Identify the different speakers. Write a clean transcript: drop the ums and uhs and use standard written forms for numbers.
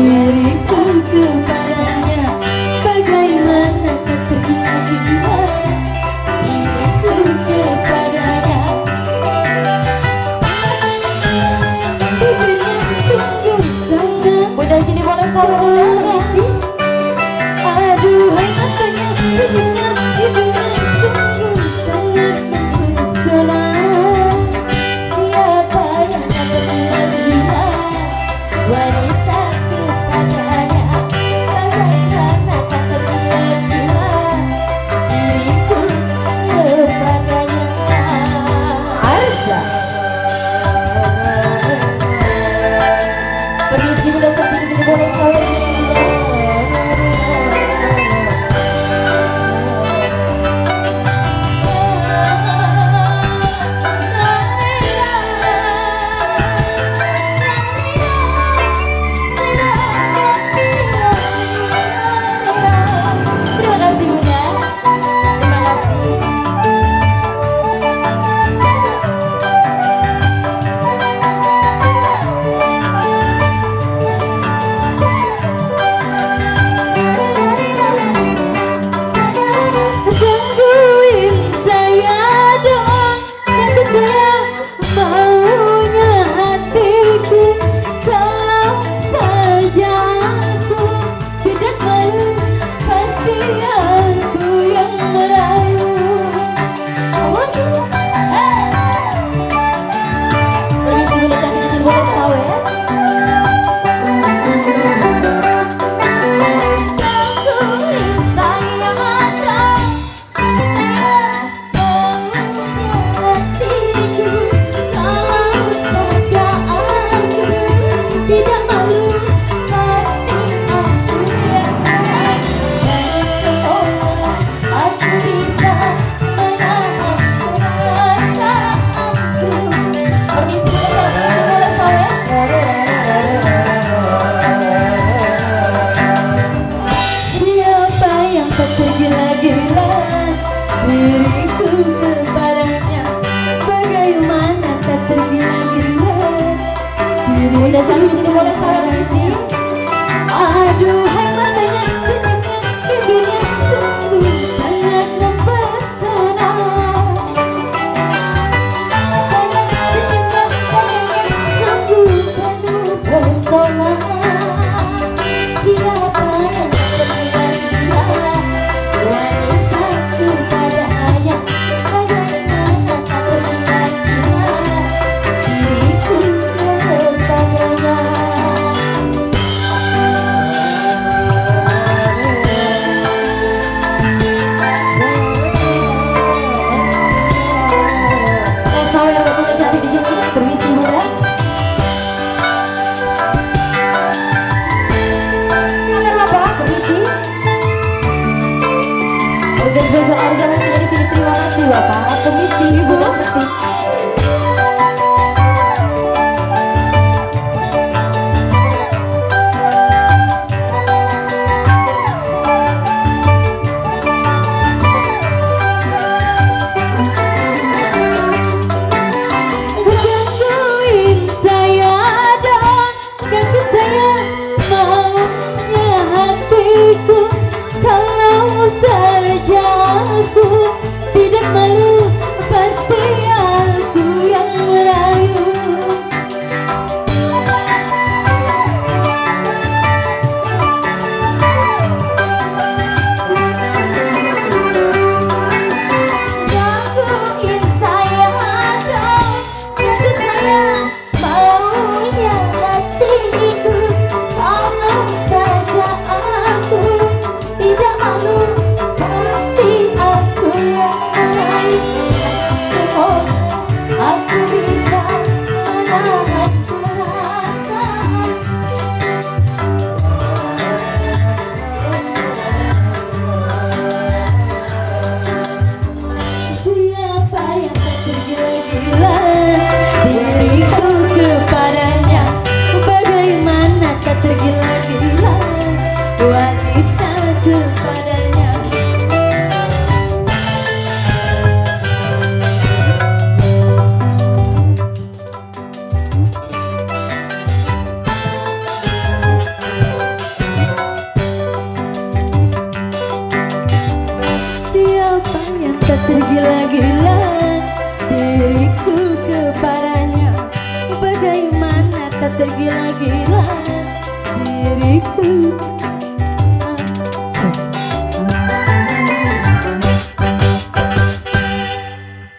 Speaker 1: diriku kepadanya. Bagaimana tak tergila jiwa diriku kepadanya. Bibirnya tunjuk sangat. Bunda sini boleh salam misi. Aduhai matanya, hidupnya, bibirnya tunjuk sangat mempesona. Siapa yang tak tergila jiwa wanita kepadanya. Bagaimana tak tergila jiwa diriku kepadanya. Arsa. Permisi Bunda cantik, sini boleh saya. Diriku kepadanya. Bagaimana tak tergila-gila diriku. Udah cantik sini boleh salam misi. Aduhai matanya, senyumnya, bibirnya sungguh sangat mempesona. Senyumnya, wajahnya sungguh penuh pesona. Siapa yang tergila-gila wanita kepadanya. Bagaimana tak tergila-gila diriku kepadanya. Saya udah punya cantik di sini. Permisi Bunda. Ada apa? Permisi. Udah spesial organisasi di sini. Terima kasih Bapak. Permisi Bunda cantik. Gangguin saya dong, ganggu saya maunya hatiku. Kalau saja aku tidak malu, pasti aku tak tergila-gila diriku kepadanya. Bagaimana tak tergila-gila diriku